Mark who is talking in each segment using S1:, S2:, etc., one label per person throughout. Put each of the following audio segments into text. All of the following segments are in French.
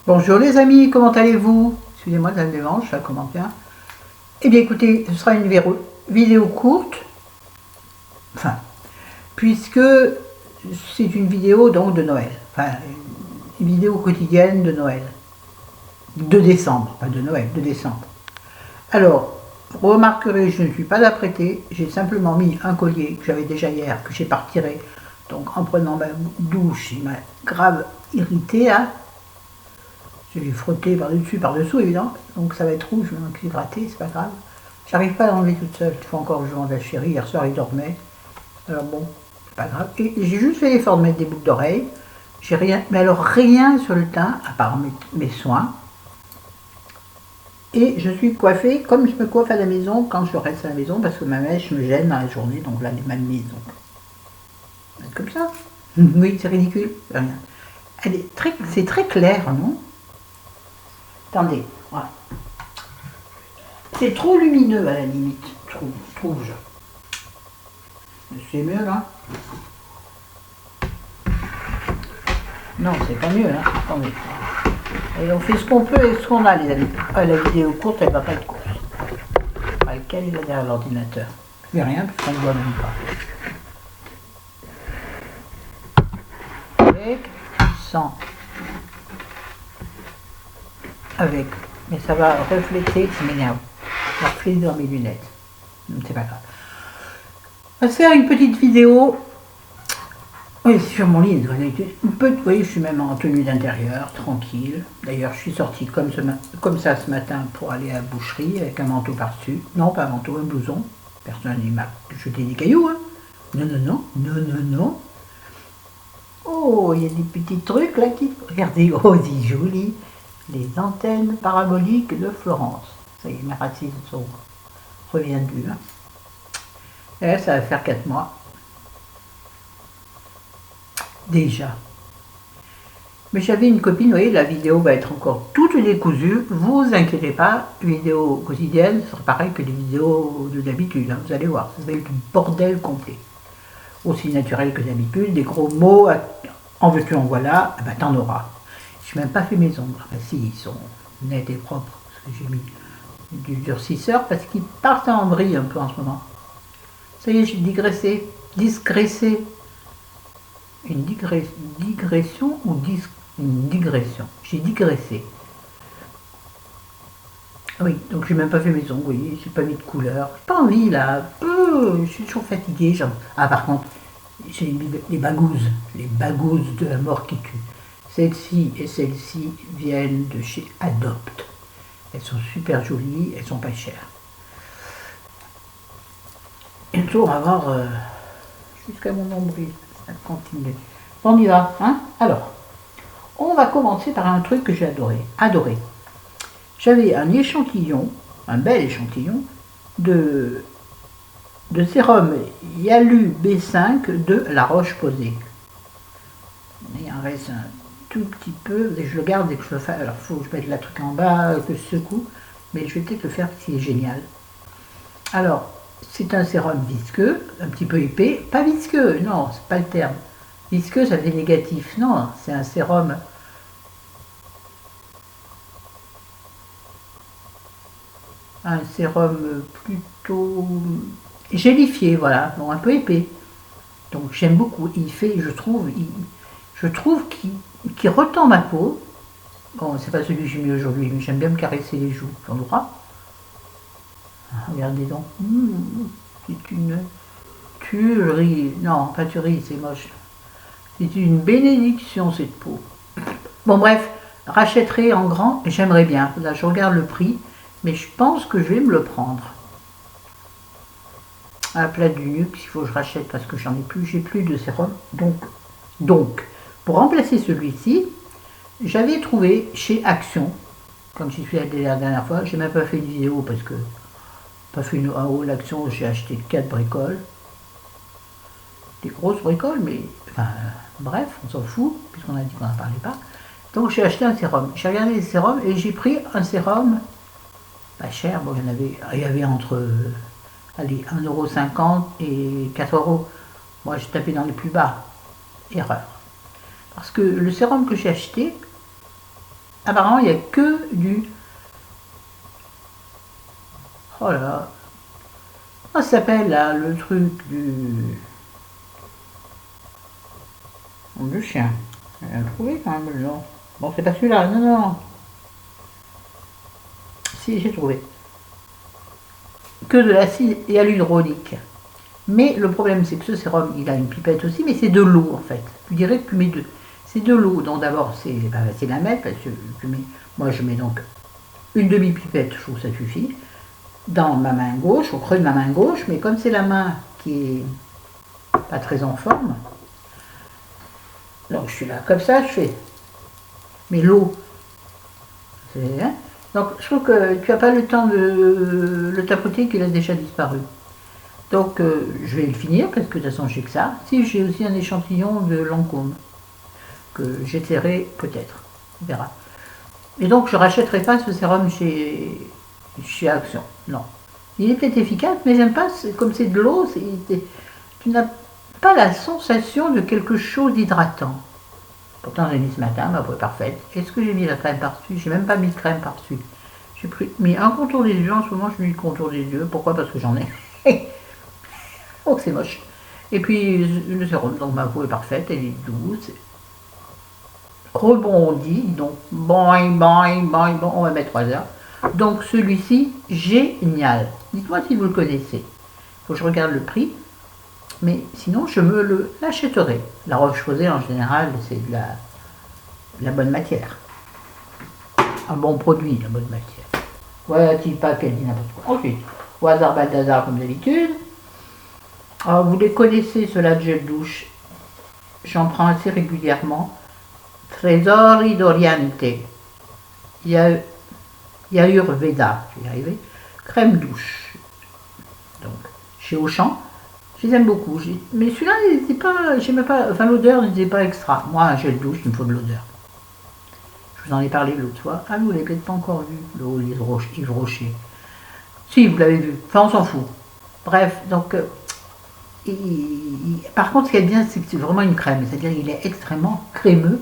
S1: Bonjour les amis, comment allez-vous? Excusez-moi, ça me dérange, ça commence bien. Eh bien écoutez, ce sera une vidéo courte, enfin, puisque c'est une vidéo donc de Noël, enfin une vidéo quotidienne de Noël, de décembre, pas de Noël, de décembre. Alors, vous remarquerez, je ne suis pas apprêtée, j'ai simplement mis un collier que j'avais déjà hier, que j'ai pas retiré, donc en prenant ma douche, il m'a grave irrité, hein. Je vais frotter par-dessus, par-dessous évidemment, donc ça va être rouge, je vais m'hydrater, c'est pas grave. J'arrive pas à l'enlever toute seule, il faut encore que je demande à chérie, hier soir il dormait, alors bon, c'est pas grave. Et j'ai juste fait l'effort de mettre des boucles d'oreilles, j'ai rien, mais alors rien sur le teint, à part mes soins. Et je suis coiffée comme je me coiffe à la maison quand je reste à la maison, parce que ma mèche me gêne dans la journée, donc là elle est mal mise, donc comme ça. Oui, c'est ridicule, c'est rien. C'est très clair, non? Attendez, voilà. C'est trop lumineux à la limite, trouve-je. C'est mieux là? Non, c'est pas mieux là. Attendez. Et on fait ce qu'on peut et ce qu'on a, les amis. Ah, la vidéo courte, elle va pas être courte. Quelle est là derrière l'ordinateur? Je fais rien parce qu'on ne voit même pas. Avec, sans. Avec. Mais ça va refléter, ça m'énerve. Ça va refléter dans mes lunettes. C'est pas grave. On va se faire une petite vidéo. Oui, sur mon lit, oui, je suis même en tenue d'intérieur, tranquille. D'ailleurs, je suis sortie comme ça ce matin pour aller à la boucherie avec un manteau par-dessus. Non, pas un manteau, un blouson. Personne ne m'a jeté des cailloux, hein. Non, non, non, non, non, non. Oh, il y a des petits trucs là qui... Regardez, oh, c'est joli. Les antennes paraboliques de Florence. Ça y est, mes racines sont reviendues. Hein. Et là, ça va faire 4 mois. Déjà. Mais j'avais une copine, vous voyez, la vidéo va être encore toute décousue, vous inquiétez pas, vidéo quotidienne, ce sera pareil que les vidéos de d'habitude, hein, vous allez voir, ça va être du bordel complet. Aussi naturel que d'habitude, des gros mots, en veux-tu, en voilà, ben t'en auras. Je n'ai même pas fait mes ongles, ben si, ils sont nets et propres, parce que j'ai mis du durcisseur, parce qu'ils partent en vrille un peu en ce moment. Ça y est, j'ai digressé, disgraissé. Une digression ou une digression? J'ai digressé. Oui, donc j'ai même pas fait mes ongles, vous voyez, j'ai pas mis de couleur. J'ai pas envie là, je suis toujours fatiguée. Ah par contre, j'ai mis les bagouses de la mort qui tue. Celles-ci et celles-ci viennent de chez Adopt. Elles sont super jolies, elles sont pas chères. Bientôt on va voir jusqu'à mon nombril. Ça continue. On y va, hein? Alors, on va commencer par un truc que j'ai adoré. J'avais un échantillon, un bel échantillon, de sérum Yalu B5 de La Roche-Posay. Il en reste un tout petit peu, et je le garde dès que je le fais. Alors, il faut que je mette la truc en bas, que je secoue, mais je vais peut-être le faire, c'est génial. Alors, c'est un sérum visqueux, un petit peu épais, pas visqueux, non, c'est pas le terme. Visqueux, ça fait négatif, non, c'est un sérum. Un sérum plutôt gélifié, voilà, bon, un peu épais. Donc j'aime beaucoup. Il fait, je trouve qu'il retend ma peau. Bon, c'est pas celui que j'ai mis aujourd'hui, mais j'aime bien me caresser les joues. J'en droit. Regardez donc. C'est une tuerie. Non, pas tuerie, c'est moche. C'est une bénédiction cette peau. Bon bref, rachèterai en grand, j'aimerais bien. Là, je regarde le prix, mais je pense que je vais me le prendre. À la place du Nuxe, il faut que je rachète parce que j'en ai plus, j'ai plus de sérum. Donc, pour remplacer celui-ci, j'avais trouvé chez Action, quand j'y suis allée la dernière fois, j'ai même pas fait une vidéo parce que pas fait une haut l'Action, j'ai acheté 4 bricoles. Des grosses bricoles, mais enfin, bref, on s'en fout, puisqu'on a dit qu'on n'en parlait pas. Donc j'ai acheté un sérum. J'ai regardé les sérums et j'ai pris un sérum pas cher. Bon, il y avait entre allez, 1,50 € et 4 €. Moi, j'ai tapé dans les plus bas. Erreur. Parce que le sérum que j'ai acheté, apparemment, il n'y a que du... Oh là là. Comment ça s'appelle, là, le truc du... Du chien. J'ai trouvé quand même le nom. Bon, c'est pas celui-là, non, non. Si, j'ai trouvé. Que de l'acide hyaluronique. Mais le problème, c'est que ce sérum, il a une pipette aussi, mais c'est de l'eau, en fait. Tu dirais que tu mets deux. C'est de l'eau. Donc d'abord, c'est pas facile à mettre, parce que moi, je mets donc une demi-pipette, je trouve que ça suffit, dans ma main gauche, au creux de ma main gauche, mais comme c'est la main qui est pas très en forme, donc je suis là, comme ça, je fais. Mais l'eau, c'est... Hein. Donc je trouve que tu n'as pas le temps de le tapoter, qu'il a déjà disparu. Donc je vais le finir, parce que de toute façon j'ai que ça. Si j'ai aussi un échantillon de Lancôme, que j'essaierai peut-être, on verra. Et donc je ne rachèterai pas ce sérum chez Action, non. Il est peut-être efficace, mais j'aime pas, comme c'est de l'eau, tu n'as pas la sensation de quelque chose d'hydratant. Pourtant j'ai mis ce matin ma peau est parfaite. Est-ce que j'ai mis la crème par-dessus? J'ai même pas mis de crème par-dessus. J'ai mis un contour des yeux, en ce moment je mets le contour des yeux. Pourquoi? Parce que j'en ai. Oh, c'est moche. Et puis le sérum, donc ma peau est parfaite, elle est douce, rebondit, donc boing, boing, boing, bon, on va mettre 3 heures. Donc celui-ci, génial. Dites-moi si vous le connaissez. Il faut que je regarde le prix, mais sinon je me l'achèterai. La Roche-Posay en général, c'est de la bonne matière. Un bon produit, la bonne matière. Voilà-t-il pas qu'elle dit n'importe quoi. Ensuite, au hasard Balthazar comme d'habitude. Alors, vous les connaissez, ceux-là de gel douche. J'en prends assez régulièrement. Tresori d'Oriente. Ayurveda, je vais y arriver. Crème douche. Donc, chez Auchan. Je les aime beaucoup. Mais celui-là, n'était pas, j'aimais pas, enfin l'odeur n'était pas extra. Moi, un gel douche, il me faut de l'odeur. Je vous en ai parlé l'autre fois. Ah, vous l'avez peut-être pas encore vu, le Yves Rocher. Si, vous l'avez vu. Enfin, on s'en fout. Bref, donc... par contre, ce qui est bien, c'est que c'est vraiment une crème. C'est-à-dire qu'il est extrêmement crémeux,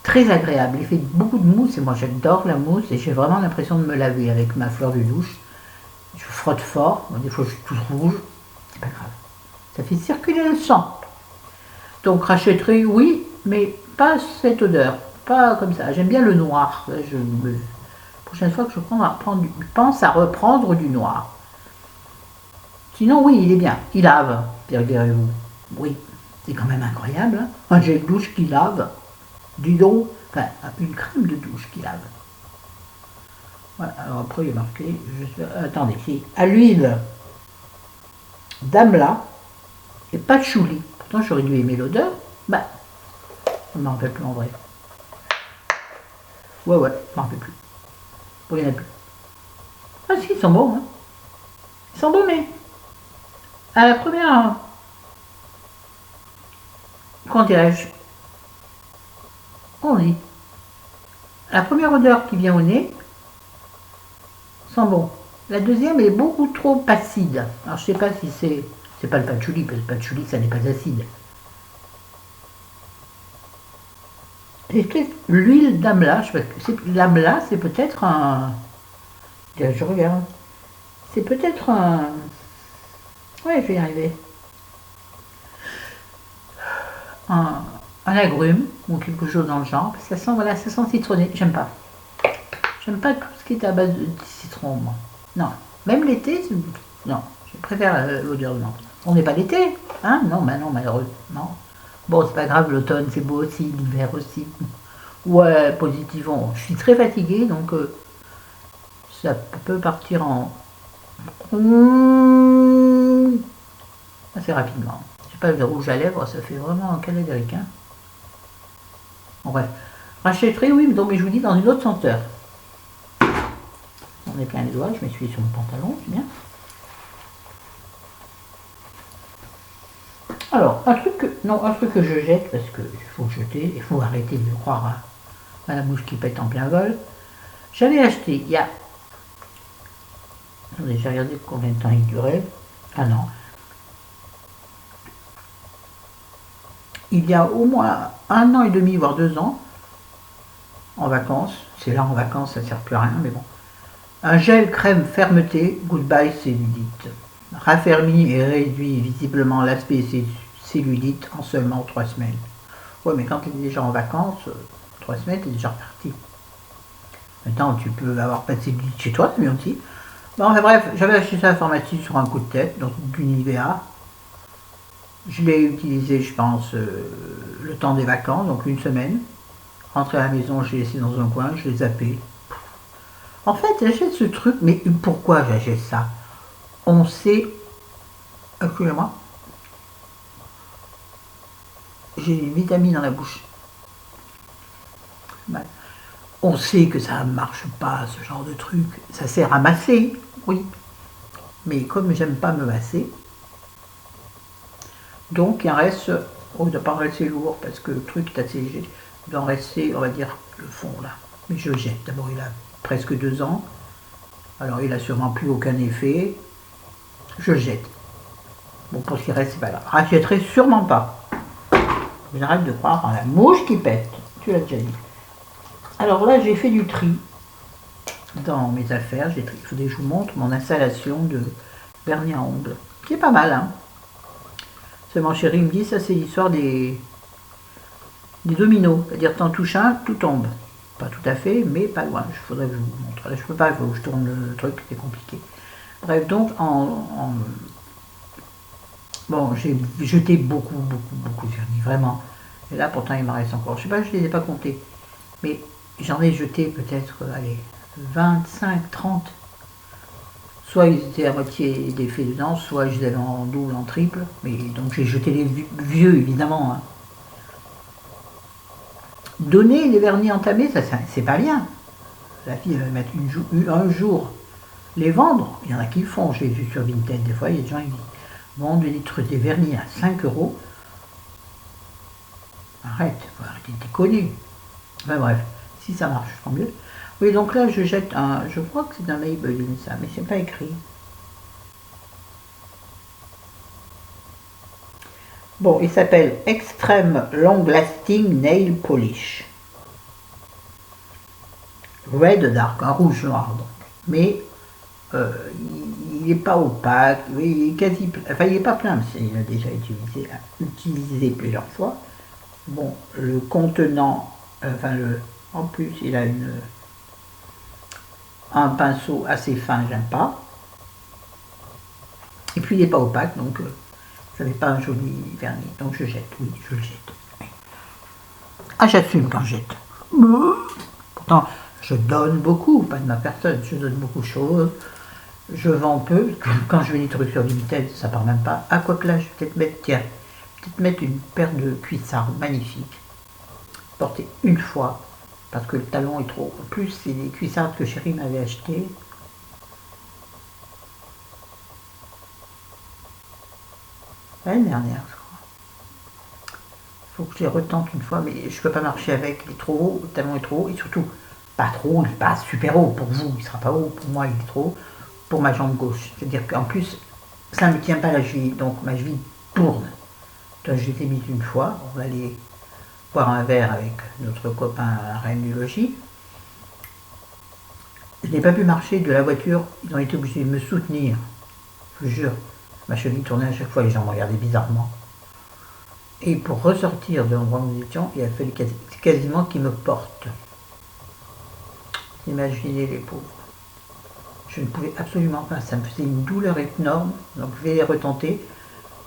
S1: très agréable. Il fait beaucoup de mousse et moi j'adore la mousse et j'ai vraiment l'impression de me laver avec ma fleur de douche. Je frotte fort. Des fois, je suis toute rouge. C'est pas grave. Ça fait circuler le sang. Donc, rachèterai, oui, mais pas cette odeur. Pas comme ça. J'aime bien le noir. La prochaine fois que je pense à reprendre du noir. Sinon, oui, il est bien. Il lave, direz-vous. Oui, c'est quand même incroyable. Hein, un gel douche qui lave. Du donc, enfin, une crème de douche qui lave. Voilà, alors après, il est marqué... attendez, si. À l'huile d'amla et patchouli. Pourtant, j'aurais dû aimer l'odeur. Bah, je ne m'en rappelle plus en vrai. Ouais, je ne m'en rappelle plus. Bon, il n'y en a plus. Ah si, ils sont bons. Hein. Ils sont bons, mais... à la première... Comment dirais-je? On dit. La première odeur qui vient au nez sent bon. La deuxième est beaucoup trop acide. Alors je sais pas si c'est pas le patchouli, parce que le patchouli ça n'est pas acide. Et l'huile d'amla, l'amla c'est peut-être un... Je regarde. C'est peut-être un... Ouais, je vais y arriver. Un agrume ou quelque chose dans le genre. Ça sent, voilà, ça sent citronné. J'aime pas. J'aime pas tout ce qui est à base de citron, moi. Non. Même l'été, non. Je préfère l'odeur de menthe. On n'est pas l'été, hein? Non, bah non, malheureux. Non. Bon, c'est pas grave, l'automne, c'est beau aussi, l'hiver aussi. Ouais, positivement. Je suis très fatiguée, donc ça peut partir en... assez rapidement. J'ai pas de rouge à lèvres, ça fait vraiment un calendric, hein. Bon, bref. Rachèterai, oui, mais je vous dis dans une autre senteur. On est plein les doigts, je m'essuie sur mon pantalon, c'est bien. Alors, un truc que je jette, parce qu'il faut jeter, il faut arrêter de croire à la mouche qui pète en plein vol. J'avais acheté, il y a... Attendez, j'ai regardé combien de temps il durait. Ah non. Il y a au moins 1 an et demi, voire 2 ans, en vacances. C'est là en vacances, ça ne sert plus à rien, mais bon. Un gel crème fermeté, Goodbye cellulite. Raffermit et réduit visiblement l'aspect cellulite en seulement 3 semaines. Ouais, mais quand tu es déjà en vacances, 3 semaines, tu es déjà reparti. Maintenant, tu peux avoir pas de cellulite chez toi, c'est bien aussi. Bon, enfin, bref, j'avais acheté ça à la pharmacie sur un coup de tête, donc d'une Nivea. Je l'ai utilisé, je pense, le temps des vacances, donc une semaine. Rentré à la maison, je l'ai laissé dans un coin, je l'ai zappé. En fait, j'achète ce truc, mais pourquoi j'achète ça? On sait... Excusez-moi. J'ai une vitamine dans la bouche. On sait que ça ne marche pas, ce genre de truc. Ça sert à masser, oui. Mais comme j'aime pas me masser, donc il en reste... Oh, il ne doit pas rester lourd, parce que le truc est assez léger. Il doit en rester, on va dire, le fond, là. Mais je le jette. D'abord, il a presque 2 ans. Alors, il n'a sûrement plus aucun effet. Je le jette. Bon, pour ce qui reste, c'est pas grave. Rachèterai sûrement pas. J'arrête de croire en la mouche qui pète. Tu l'as déjà dit. Alors là, j'ai fait du tri dans mes affaires. Il faudrait que je vous montre mon installation de vernis à ongles. Qui est pas mal, hein. Seulement, chérie me dit, ça c'est l'histoire des dominos. C'est-à-dire, t'en touches un, tout tombe. Pas tout à fait, mais pas loin. Il faudrait que je vous montre. Là, je peux pas, il faut que je tourne le truc, c'est compliqué. Bref, donc, bon, j'ai jeté beaucoup de vernis, vraiment. Et là, pourtant, il m'en reste encore. Je sais pas, je ne les ai pas comptés. Mais j'en ai jeté peut-être, allez, 25, 30. Soit ils étaient à moitié d'effet dedans, soit je les avais en double, en triple. Mais donc, j'ai jeté les vieux, évidemment. Hein. Donner les vernis entamés, ça, c'est pas bien. La fille, elle va mettre un jour les vendre. Il y en a qui le font, j'ai vu sur Vinted. Des fois, il y a des gens qui vendent des vernis à 5 euros. Arrête, faut arrêter de déconner. Enfin bref, si ça marche, tant mieux. Oui, donc là, je jette un... Je crois que c'est un Maybelline, ça, mais c'est pas écrit. Bon, il s'appelle Extreme Long Lasting Nail Polish. Red Dark, un rouge noir, donc. Mais il n'est pas opaque, il est quasi... Enfin, il n'est pas plein, mais il a déjà utilisé plusieurs fois. Bon, le contenant, en plus, il a un pinceau assez fin, j'aime pas. Et puis, il n'est pas opaque, donc ça n'est pas un joli vernis. Donc, je jette, oui, je le jette. Oui. Ah, j'assume quand je jette. Pourtant, je donne beaucoup, pas de ma personne, je donne beaucoup de choses. Je vends peu, quand je mets des trucs sur Vinted, ça part même pas. Ah, quoi que là, je vais peut-être mettre une paire de cuissardes magnifiques, portée une fois, parce que le talon est trop. En plus, c'est des cuissardes que chérie m'avait achetées. L'année dernière, je crois. Il faut que je les retente une fois, mais je ne peux pas marcher avec. Il est trop haut, le talon est trop haut, et surtout, pas trop haut, il n'est pas super haut. Pour vous, il ne sera pas haut. Pour moi, il est trop haut. Pour ma jambe gauche. C'est-à-dire qu'en plus, ça ne me tient pas la cheville, donc ma cheville tourne. Donc, je l'ai mise une fois. On va aller boire un verre avec notre copain Reine du Logis. Je n'ai pas pu marcher de la voiture, ils ont été obligés de me soutenir. Je vous jure, ma cheville tournait à chaque fois, les gens me regardaient bizarrement. Et pour ressortir de l'endroit où nous étions, il a fallu quasiment qu'ils me portent. Imaginez les pauvres. Je ne pouvais absolument pas, ça me faisait une douleur énorme, donc je vais les retenter.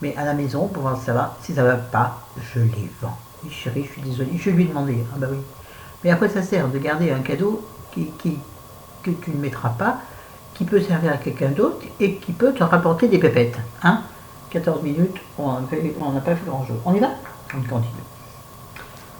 S1: Mais à la maison, pour voir si ça va, si ça ne va pas, je les vends. Oui chérie, je suis désolée, je vais lui demander, ah bah oui. Mais après ça sert de garder un cadeau que tu ne mettras pas, qui peut servir à quelqu'un d'autre et qui peut te rapporter des pépettes. Hein, 14 minutes, on n'a pas fait grand chose. On y va? On continue.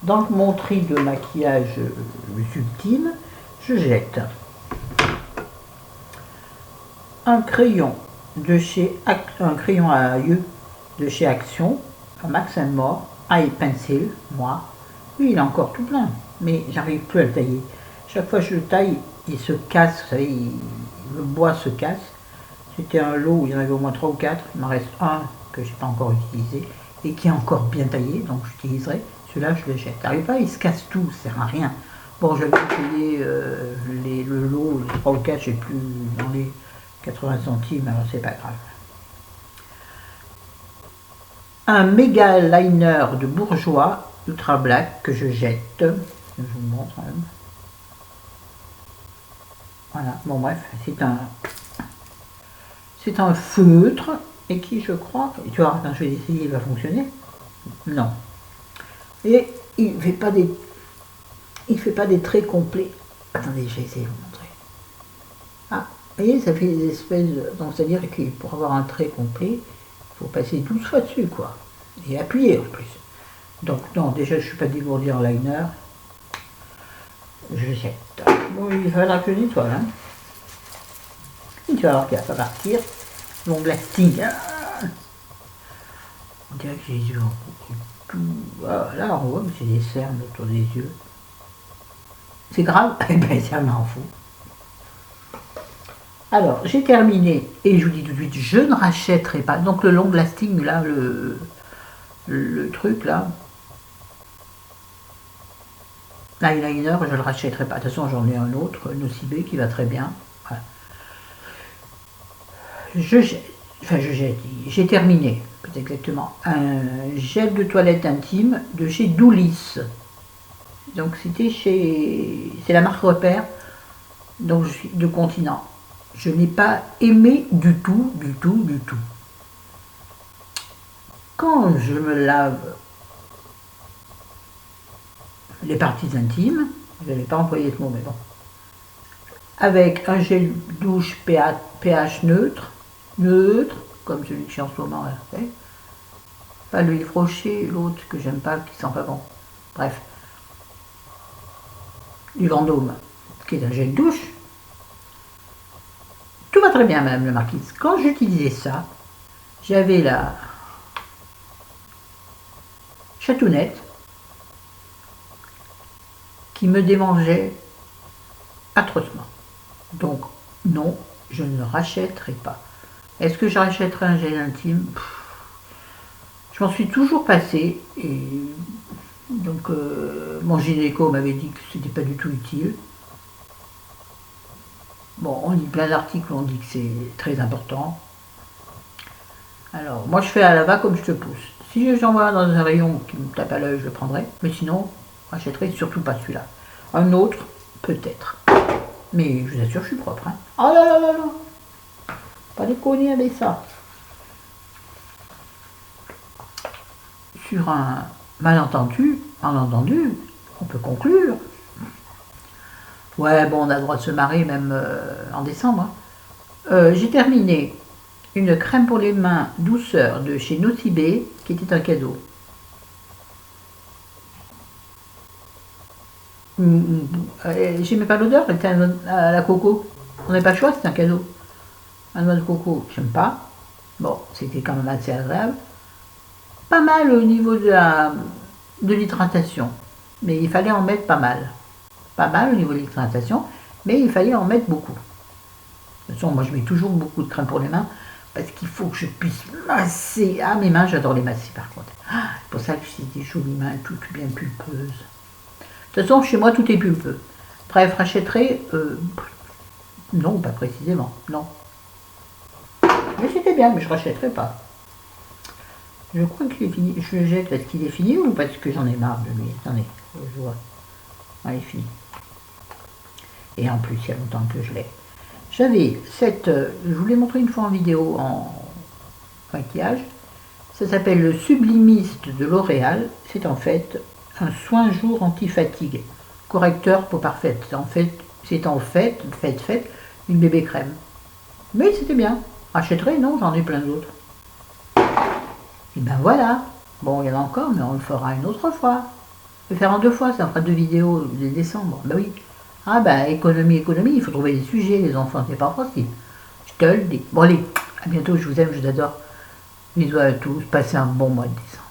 S1: Dans mon tri de maquillage ultime, je jette un crayon un crayon à yeux de chez Action, un Max & More, Eye Pencil, moi. Lui, il est encore tout plein, mais j'arrive plus à le tailler. Chaque fois que je le taille, il se casse, vous savez, le bois se casse. C'était un lot où il y en avait au moins 3 ou 4, il m'en reste un que je n'ai pas encore utilisé et qui est encore bien taillé, donc j'utiliserai. Celui-là, je le jette. N'arrive pas, il se casse tout, ça sert à rien. Bon, j'avais payé le lot, les 3 ou 4, je sais plus, dans les 80 centimes, alors c'est pas grave. Un méga liner de Bourjois Ultra Black que je jette. Je vous montre quand même. Voilà, bon bref, c'est un feutre et qui, je crois, tu vois, quand je vais essayer, il va fonctionner. Non. Et il ne fait pas des traits complets. Attendez, je vais essayer de vous montrer. Ah, vous voyez, ça fait des espèces de... Donc, c'est-à-dire que pour avoir un trait complet, il faut passer 12 fois dessus, quoi. Et appuyer en plus. Donc, non, déjà, je ne suis pas dégourdi en liner. Je jette. Bon, il va falloir que je nettoie, hein. Et tu vas voir qu'il va pas partir. Long lasting. On dirait que j'ai les yeux en tout. Ah, là, on voit que j'ai des cernes autour des yeux. C'est grave? Eh bien, ça m'en fout. Alors, j'ai terminé. Et je vous dis tout de suite, je ne rachèterai pas. Donc, le long lasting, là, le truc, là. L'eyeliner, je ne le rachèterai pas. De toute façon, j'en ai un autre, Nocibé, qui va très bien. Voilà. J'ai terminé, plus exactement, un gel de toilette intime de chez Doulis. Donc c'est la marque Repère, donc je suis de Continent. Je n'ai pas aimé du tout, du tout, du tout. Quand je me lave les parties intimes, je n'avais pas employé ce mot, mais bon, avec un gel douche pH neutre, comme celui que j'ai en ce moment, pas le Yves Rocher, l'autre que j'aime pas, qui sent pas bon. Bref, du Vendôme, qui est un gel douche. Tout va très bien, madame la marquise. Quand j'utilisais ça, j'avais la chatounette qui me démangeait atrocement. Donc, non, je ne rachèterai pas. Est-ce que je rachèterai un gel intime? Je m'en suis toujours passé. Et donc, mon gynéco m'avait dit que c'était pas du tout utile. Bon, on lit plein d'articles, on dit que c'est très important. Alors, moi je fais à la va comme je te pousse. Si j'en vois dans un rayon qui me tape à l'œil, je le prendrai. Mais sinon, je n'achèterai surtout pas celui-là. Un autre, peut-être. Mais je vous assure, je suis propre. Hein. Oh là là là là! Pas déconner avec ça. Sur un malentendu, on peut conclure. Ouais, bon, on a le droit de se marier même en décembre. Hein. J'ai terminé une crème pour les mains douceur de chez Nocibé, qui était un cadeau. J'aimais pas l'odeur, elle était à la coco. On n'avait pas le choix, c'était un cadeau. Un noix de coco, j'aime pas. Bon, c'était quand même assez agréable. Pas mal au niveau de l'hydratation, mais il fallait en mettre pas mal. Pas mal au niveau de l'hydratation, mais il fallait en mettre beaucoup. De toute façon, moi je mets toujours beaucoup de crème pour les mains, parce qu'il faut que je puisse masser. Ah, mes mains, j'adore les masser par contre. Ah, c'est pour ça que j'ai des jolies mains toutes bien pulpeuses. De toute façon, chez moi, tout est pulpeux. Bref, rachèterai non, pas précisément, non. Mais c'était bien, mais je ne rachèterai pas. Je crois qu'il est fini. Je le jette parce qu'il est fini ou parce que j'en ai marre de lui. Attendez, je vois. Ah, il est fini. Et en plus, il y a longtemps que je l'ai. J'avais cette... je vous l'ai montré une fois en vidéo en maquillage. Ça s'appelle le Sublimiste de L'Oréal. C'est en fait un soin jour anti-fatigue. Correcteur peau parfaite. C'est en fait une bébé crème. Mais c'était bien. Achèterai, non, j'en ai plein d'autres. Et ben voilà. Bon, il y en a encore, mais on le fera une autre fois. Je vais faire en 2 fois, ça fera 2 vidéos dès décembre. Ben oui. Ah ben, économie, il faut trouver des sujets, les enfants, c'est pas possible. Je te le dis. Bon allez, à bientôt, je vous aime, je vous adore. Bisous à tous, passez un bon mois de décembre.